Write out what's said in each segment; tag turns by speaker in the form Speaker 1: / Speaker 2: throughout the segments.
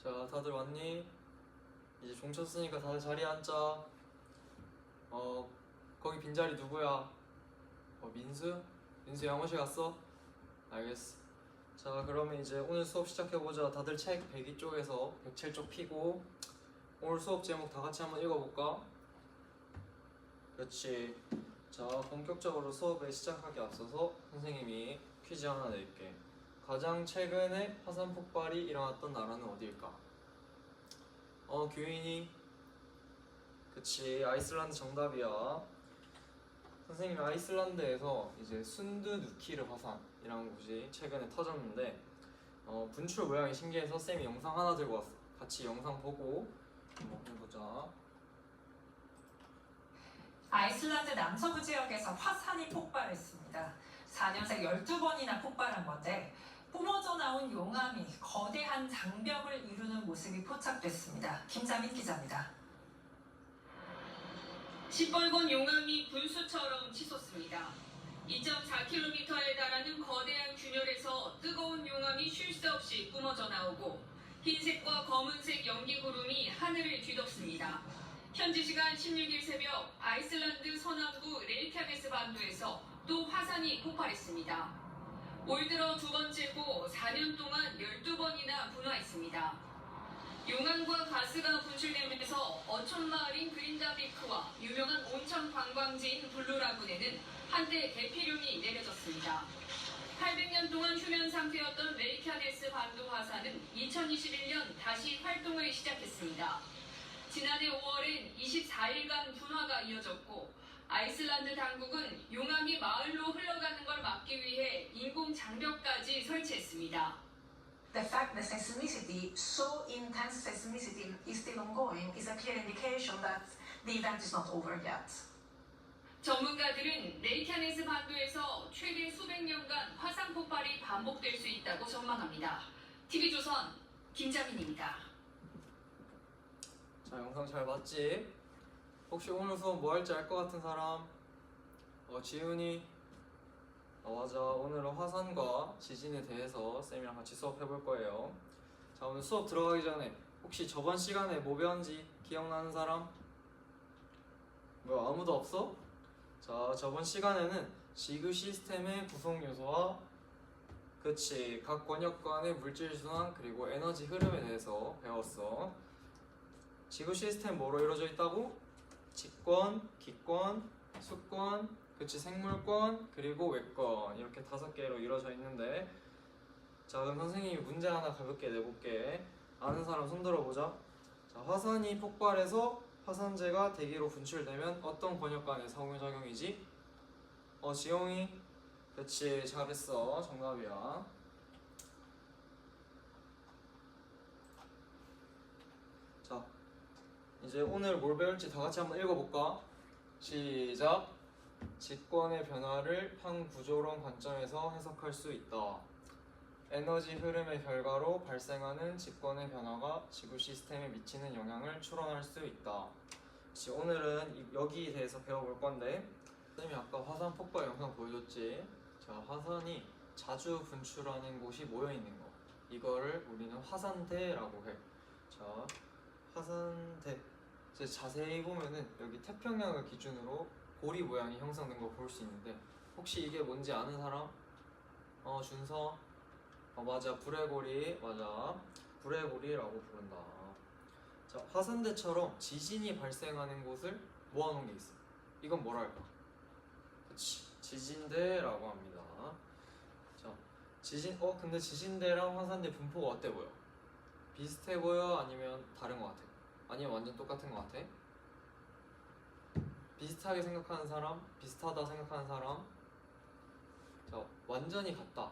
Speaker 1: 자, 다들 왔니? 이제 종 쳤으니까 다들 자리에 앉자. 거기 빈자리 누구야? 민수? 민수 영어실 갔어? 알겠어. 자, 그러면 이제 오늘 수업 시작해보자. 다들 책 102쪽에서 107쪽 피고 오늘 수업 제목 다 같이 한번 읽어볼까? 그렇지. 자, 본격적으로 수업을 시작하기 앞서서 선생님이 퀴즈 하나 낼게. 가장 최근에 화산 폭발이 일어났던 나라는 어디일까? 규인이. 그치, 아이슬란드 정답이야. 선생님이 아이슬란드에서 이제 순드누키르 화산이라는 곳이 최근에 터졌는데 분출 모양이 신기해서 쌤이 영상 하나 들고 왔어. 같이 영상 보고 한번 해보자.
Speaker 2: 아이슬란드 남서부 지역에서 화산이 폭발했습니다. 4년새 12번이나 폭발한 건데 뿜어져 나온 용암이 거대한 장벽을 이루는 모습이 포착됐습니다. 김자민 기자입니다.
Speaker 3: 시뻘건 용암이 분수처럼 치솟습니다. 2.4km에 달하는 거대한 균열에서 뜨거운 용암이 쉴 새 없이 뿜어져 나오고 흰색과 검은색 연기 구름이 하늘을 뒤덮습니다. 현지 시간 16일 새벽 아이슬란드 서남부 레이캬네스 반도에서 또 화산이 폭발했습니다. 올 들어 두 번째고 4년 동안 12번이나 분화했습니다. 용암과 가스가 분출되면서 어촌마을인 그린다비크와 유명한 온천 관광지인 블루라군에는 한때 대피령이 내려졌습니다. 800년 동안 휴면 상태였던 레이캬네스 반도 화산은 2021년 다시 활동을 시작했습니다. 지난해 5월엔 24일간 분화가 이어졌고 아이슬란드 당국은 용암이 마을로 흘러가는 걸 막기 위해 인공 장벽까지 설치했습니다.
Speaker 4: The fact that seismicity, so intense seismicity, is still ongoing is a clear indication that the event is not over yet.
Speaker 3: 전문가들은 레이캬네스 반도에서 최대 수백 년간 화산 폭발이 반복될 수 있다고 전망합니다. TV조선 김자민입니다.
Speaker 1: 자, 영상 잘 봤지? 혹시 오늘 수업 뭐 할지 알 것 같은 사람? 지훈이? 맞아. 오늘은 화산과 지진에 대해서 쌤이랑 같이 수업해 볼 거예요. 자, 오늘 수업 들어가기 전에 혹시 저번 시간에 뭐 배웠는지 기억나는 사람? 아무도 없어? 자, 저번 시간에는 지구 시스템의 구성 요소와 그치, 각 권역 간의 물질 순환 그리고 에너지 흐름에 대해서 배웠어. 지구 시스템 뭐로 이루어져 있다고? 직권, 기권, 수권, 그치, 생물권, 그리고 외권 이렇게 5개로 이루어져 있는데 자, 그럼 선생님이 문제 하나 가볍게 내볼게. 아는 사람 손 들어보자. 자, 화산이 폭발해서 화산재가 대기로 분출되면 어떤 권역 간의 상호작용이지? 지영이. 그치, 잘했어. 정답이야. 자, 이제 오늘 뭘 배울지 다 같이 한번 읽어볼까? 시작! 직권의 변화를 판구조론 관점에서 해석할 수 있다. 에너지 흐름의 결과로 발생하는 직권의 변화가 지구 시스템에 미치는 영향을 추론할 수 있다. 오늘은 여기에 대해서 배워볼 건데 쌤이 아까 화산 폭발 영상 보여줬지? 자, 화산이 자주 분출하는 곳이 모여있는 거, 이거를 우리는 화산대라고 해. 자, 화산대. 이제 자세히 보면은 여기 태평양을 기준으로 고리 모양이 형성된 거 볼 수 있는데 혹시 이게 뭔지 아는 사람? 준서? 맞아, 불의 고리. 맞아, 불의 고리라고 부른다. 자, 화산대처럼 지진이 발생하는 곳을 모아놓은 게 있어. 이건 뭐랄까? 그치, 지진대라고 합니다. 자, 근데 지진대랑 화산대 분포가 어때 보여? 비슷해 보여? 아니면 다른 것 같아? 아니면 완전 똑같은 것 같아? 비슷하게 생각하는 사람? 비슷하다 생각하는 사람? 자, 완전히 같다.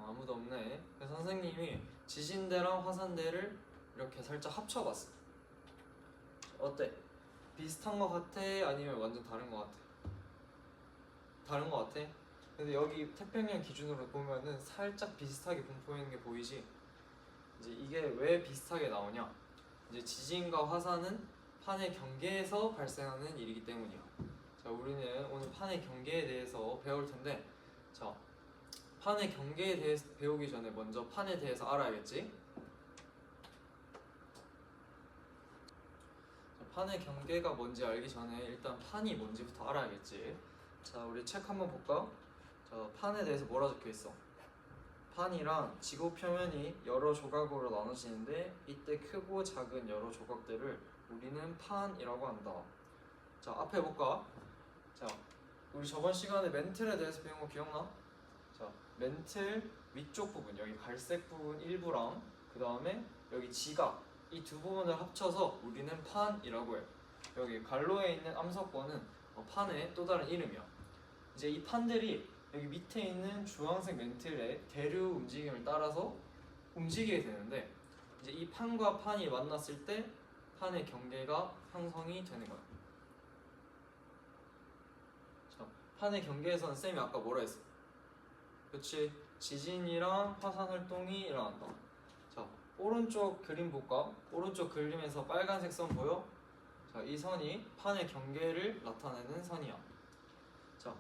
Speaker 1: 아무도 없네. 그래서 선생님이 지진대랑 화산대를 이렇게 살짝 합쳐봤어. 어때? 비슷한 것 같아? 아니면 완전 다른 것 같아? 다른 것 같아? 근데 여기 태평양 기준으로 보면은 살짝 비슷하게 분포있는 게 보이지? 이제 이게 왜 비슷하게 나오냐? 이제 지진과 화산은 판의 경계에서 발생하는 일이기 때문이야. 자, 우리는 오늘 판의 경계에 대해서 배울 텐데, 자, 판의 경계에 대해서 배우기 전에 먼저 판에 대해서 알아야겠지? 판의 경계가 뭔지 알기 전에 일단 판이 뭔지부터 알아야겠지. 자, 우리 책 한번 볼까? 자, 판에 대해서 뭐라 적혀 있어? 판이랑 지구 표면이 여러 조각으로 나눠지는데 이때 크고 작은 여러 조각들을 우리는 판이라고 한다. 자, 앞에 볼까? 자, 우리 저번 시간에 멘틀에 대해서 배운 거 기억나? 자, 멘틀 위쪽 부분, 여기 갈색 부분 일부랑 그 다음에 여기 지각, 이 두 부분을 합쳐서 우리는 판이라고 해요. 여기 갈로에 있는 암석권은 판의 또 다른 이름이야. 이제 이 판들이 여기 밑에 있는 주황색 멘틀의 대류 움직임을 따라서 움직이게 되는데, 이제 이 판과 판이 만났을 때 판의 경계가 형성이 되는 거야. 자, 판의 경계에서는 쌤이 아까 뭐라 했어? 그치? 지진이랑 화산 활동이 일어난다. 자, 오른쪽 그림 볼까? 오른쪽 그림에서 빨간색 선 보여? 자, 이 선이 판의 경계를 나타내는 선이야. 자,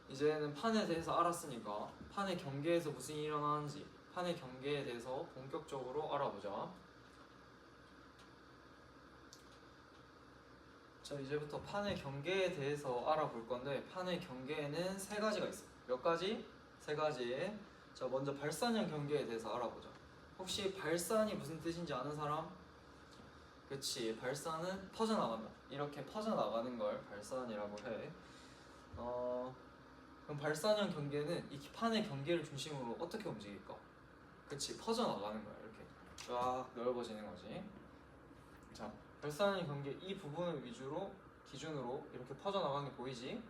Speaker 1: 이제는 판에 대해서 알았으니까 판의 경계에서 무슨 일이 일어나는지, 판의 경계에 대해서 본격적으로 알아보자. 자, 이제부터 판의 경계에 대해서 알아볼 건데, 판의 경계에는 세 가지가 있어. 몇 가지? 세 가지. 자, 먼저 발산형 경계에 대해서 알아보자. 혹시 발산이 무슨 뜻인지 아는 사람? 그치, 발산은 퍼져나간다. 이렇게 퍼져나가는 걸 발산이라고 해. 그럼 발산형 경계는 이 판의 경계를 중심으로 어떻게 움직일까? 그치, 퍼져나가는 거야. 이렇게 쫙 넓어지는 거지. 자, 발산형 경계 이 부분을 기준으로 이렇게 퍼져나가는 게 보이지?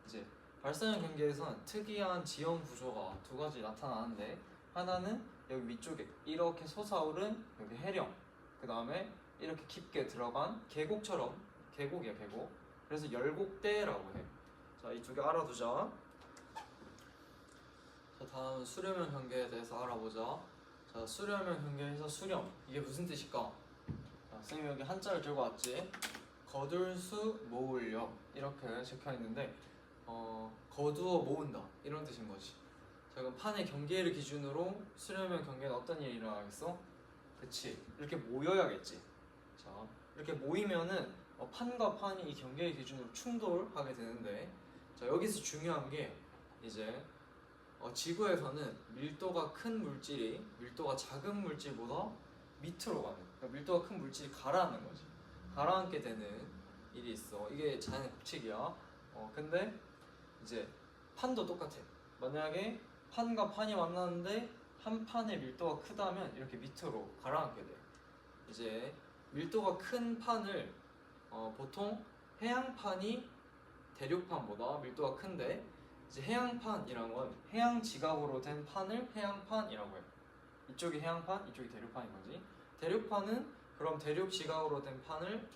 Speaker 1: 이제 발산형 경계에선 특이한 지형 구조가 두 가지 나타나는데, 하나는 여기 위쪽에 이렇게 솟아오른 여기 해령, 그 다음에 이렇게 깊게 들어간 계곡처럼, 계곡이야 계곡. 그래서 열곡대라고 해. 자, 이 두 개 알아두자. 자, 다음 수렴형 경계에 대해서 알아보자. 자, 수렴형 경계에서 수렴, 이게 무슨 뜻일까? 자, 쌤이 여기 한자를 들고 왔지. 거둘수 모으려 이렇게 적혀 있는데, 거두어 모은다 이런 뜻인 거지. 자, 그럼 판의 경계를 기준으로 수렴형 경계는 어떤 일이 일어나겠어? 그치, 이렇게 모여야겠지. 자, 이렇게 모이면은 판과 판이 이 경계의 기준으로 충돌하게 되는데, 자, 여기서 중요한 게 이제 지구에서는 밀도가 큰 물질이 밀도가 작은 물질보다 밑으로 가는, 그러니까 밀도가 큰 물질이 가라앉는 거지. 가라앉게 되는 일이 있어. 이게 자연의 법칙이야. 근데 이제 판도 똑같아. 만약에 판과 판이 만났는데 한 판의 밀도가 크다면 이렇게 밑으로 가라앉게 돼. 이제 밀도가 큰 판을 보통 해양판이 대륙판보다 밀도가 큰데, 이제 해양판이란 건 해양 지각으로 된 판을 해양판이라고 해요. 이쪽이 해양판, 이쪽이 대륙판인 거지. 대륙판은 그럼 대륙 지각으로 된 판을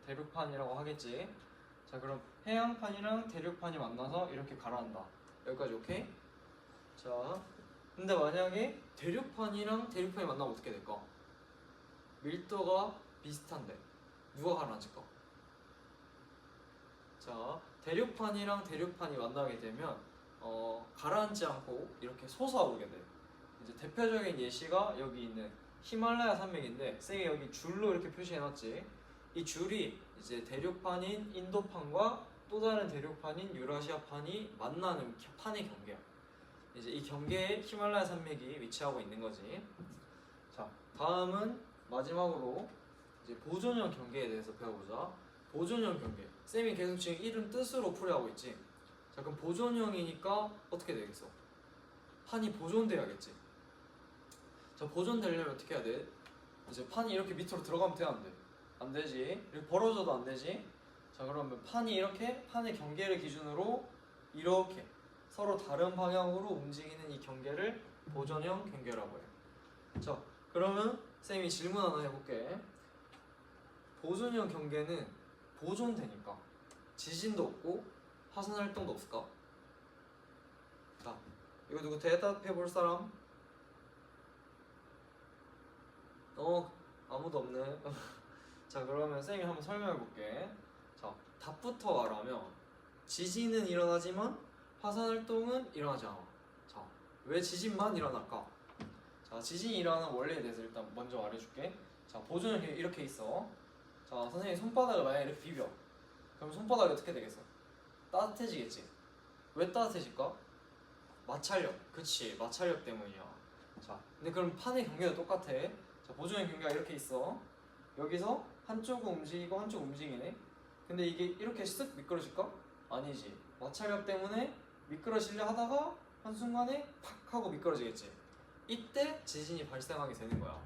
Speaker 1: 대륙판이라고 하겠지. 자, 그럼 해양판이랑 대륙판이 만나서 이렇게 가라앉다. 여기까지 오케이? 자, 근데 만약에 대륙판이랑 대륙판이 만나면 어떻게 될까? 밀도가 비슷한데 누가 가라앉을까? 자, 대륙판이랑 대륙판이 만나게 되면 가라앉지 않고 이렇게 솟아오르게 돼. 이제 대표적인 예시가 여기 있는 히말라야 산맥인데, 쌤이 여기 줄로 이렇게 표시해놨지. 이 줄이 이제 대륙판인 인도판과 또 다른 대륙판인 유라시아판이 만나는 판의 경계야. 이제 이 경계에 히말라야 산맥이 위치하고 있는 거지. 자, 다음은 마지막으로 이제 보존형 경계에 대해서 배워보자. 보존형 경계. 쌤이 계속 지금 이름 뜻으로 풀이하고 있지. 자, 그럼 보존형이니까 어떻게 되겠어? 판이 보존돼야겠지. 자, 보존되려면 어떻게 해야 돼? 이제 판이 이렇게 밑으로 들어가면 돼, 안 돼? 안 되지. 이렇게 벌어져도 안 되지. 자, 그러면 판이 이렇게 판의 경계를 기준으로 이렇게 서로 다른 방향으로 움직이는 이 경계를 보존형 경계라고 해요. 자, 그러면 쌤이 질문 하나 해볼게. 보존형 경계는 보존되니까 지진도 없고 화산 활동도 없을까? 자, 이거 누구 대답해 볼 사람? 아무도 없네. 자, 그러면 쌤이 한번 설명해 볼게. 자, 답부터 말하면 지진은 일어나지만 화산 활동은 일어나지 않아. 자, 왜 지진만 일어날까? 자, 지진이 일어나는 원리에 대해서 일단 먼저 말해줄게. 자, 보존형 경계 이렇게 있어. 자, 선생님 손바닥을 만약에 이렇게 비벼. 그럼 손바닥이 어떻게 되겠어? 따뜻해지겠지. 왜 따뜻해질까? 마찰력. 그치, 마찰력 때문이야. 자, 근데 그럼 판의 경계도 똑같아. 자, 보조의 경계가 이렇게 있어. 여기서 한쪽은 움직이고 한쪽 움직이네. 근데 이게 이렇게 쓱 미끄러질까? 아니지. 마찰력 때문에 미끄러지려 하다가 한순간에 팍 하고 미끄러지겠지. 이때 지진이 발생하게 되는 거야.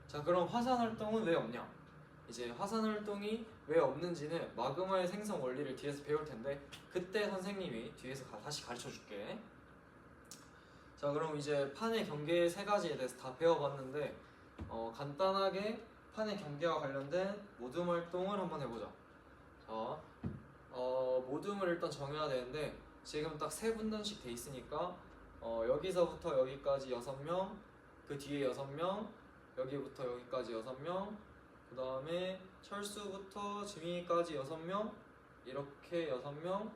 Speaker 1: 자, 그럼 화산 활동은 왜 없냐? 이제 화산 활동이 왜 없는지는 마그마의 생성 원리를 뒤에서 배울 텐데 그때 선생님이 뒤에서 다시 가르쳐 줄게. 자, 그럼 이제 판의 경계 세 가지에 대해서 다 배워봤는데 간단하게 판의 경계와 관련된 모둠 활동을 한번 해보자. 자, 모둠을 일단 정해야 되는데 지금 딱 세 분단씩 돼 있으니까 여기서부터 여기까지 6명, 그 뒤에 6명, 여기부터 여기까지 6명, 그 다음에 철수부터 지민이까지 6명, 이렇게 6명,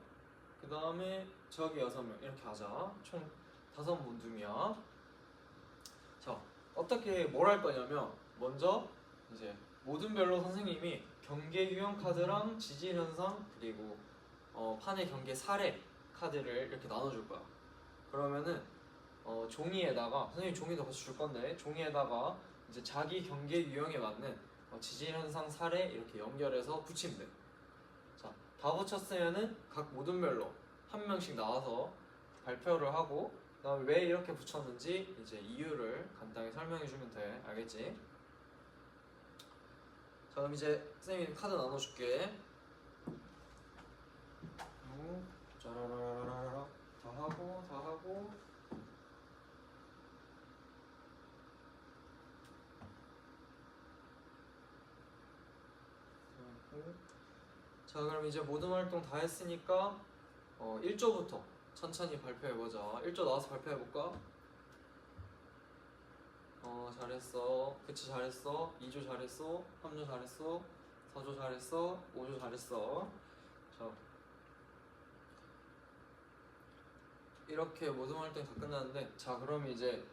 Speaker 1: 그 다음에 저기 6명 이렇게 하자. 총 5모둠이야. 자, 어떻게 뭘 할 거냐면 먼저 이제 모둠별로 선생님이 경계 유형 카드랑 지질 현상 그리고 판의 경계 사례 카드를 이렇게 나눠줄 거야. 그러면은 종이에다가 선생님 종이도 같이 줄 건데 종이에다가 이제 자기 경계 유형에 맞는 지질 현상 사례 이렇게 연결해서 붙이면 돼. 자, 다 붙였으면은 각 모둠별로 한 명씩 나와서 발표를 하고 그다음에 왜 이렇게 붙였는지 이제 이유를 간단히 설명해 주면 돼. 알겠지? 자, 그럼 이제 선생님이 카드 나눠줄게. 짜라라라라라 다 하고 자, 그럼 이제 모든 활동 다 했으니까 1조부터 천천히 발표해보자. 1조 나와서 발표해볼까? 잘했어. 그치, 잘했어. 2조 잘했어. 3조 잘했어. 4조 잘했어. 5조 잘했어. 자, 이렇게 모든 활동이 다 끝났는데 자, 그럼 이제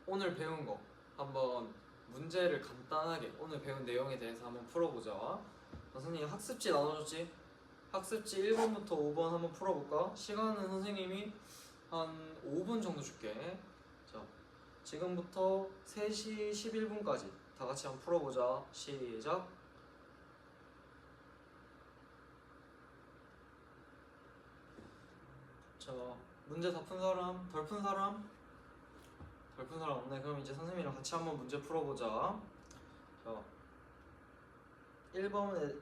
Speaker 1: 오늘 배운 거 한번 문제를 간단하게 오늘 배운 내용에 대해서 한번 풀어보자. 선생님 학습지 나눠줬지? 학습지 1번부터 5번 한번 풀어볼까? 시간은 선생님이 한 5분 정도 줄게. 자, 지금부터 3시 11분까지 다 같이 한번 풀어보자. 시작. 자, 문제 다 푼 사람? 덜 푼 사람? 덜 푼 사람 없네. 그럼 이제 선생님이랑 같이 한번 문제 풀어보자. 자, 1번의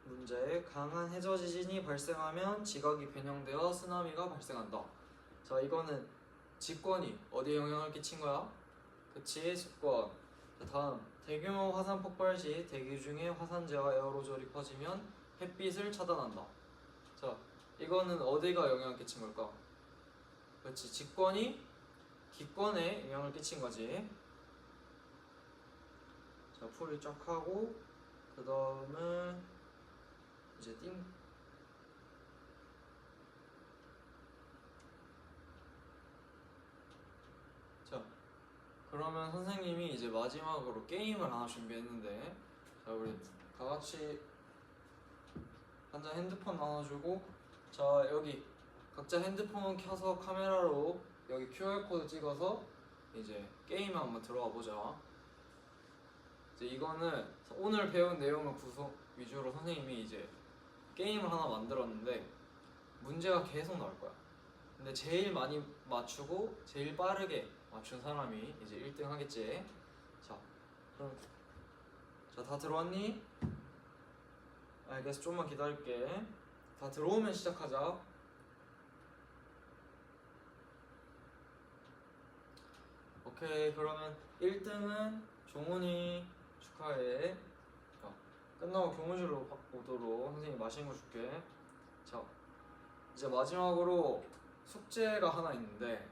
Speaker 1: 문제. 강한 해저 지진이 발생하면 지각이 변형되어 쓰나미가 발생한다. 자, 이거는 직권이 어디에 영향을 끼친 거야? 그치, 직권. 자, 다음. 대규모 화산 폭발 시 대기 중에 화산재와 에어로졸이 퍼지면 햇빛을 차단한다. 자, 이거는 어디가 영향을 끼친 걸까? 그렇지, 직권이 기권에 영향을 끼친 거지. 자, 풀이 쫙 하고 그 다음에 이제 자, 그러면 선생님이 이제 마지막으로 게임을 하나 준비했는데 자, 우리 다 같이 한 장 핸드폰 나눠주고 자, 여기 각자 핸드폰 켜서 카메라로 여기 QR코드 찍어서 이제 게임에 한번 들어가 보자. 이제 이거는 오늘 배운 내용을 구성 위주로 선생님이 이제 게임을 하나 만들었는데 문제가 계속 나올 거야. 근데 제일 많이 맞추고 제일 빠르게 맞춘 사람이 이제 1등 하겠지. 자, 그럼 자, 다 들어왔니? 알겠어. 좀만 기다릴게. 다 들어오면 시작하자. 오케이, 그러면 1등은 종훈이 축하해. 자, 끝나고 교무실로 오도록 선생님이 맛있는 거 줄게. 자, 이제 마지막으로 숙제가 하나 있는데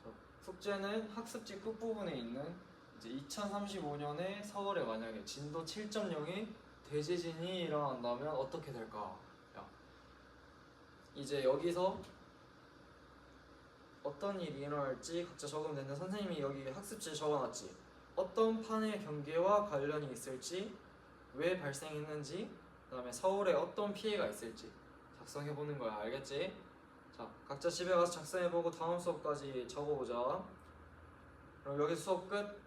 Speaker 1: 자, 숙제는 학습지 끝부분에 있는 이제 2035년에 서울에 만약에 진도 7.0의 대지진이 일어난다면 어떻게 될까? 야, 이제 여기서 어떤 일이 일어날지 각자 적으면 되는데 선생님이 여기 학습지에 적어놨지? 어떤 판의 경계와 관련이 있을지, 왜 발생했는지, 그 다음에 서울에 어떤 피해가 있을지 작성해보는 거야. 알겠지? 자, 각자 집에 가서 작성해보고 다음 수업까지 적어보자. 그럼 여기서 수업 끝.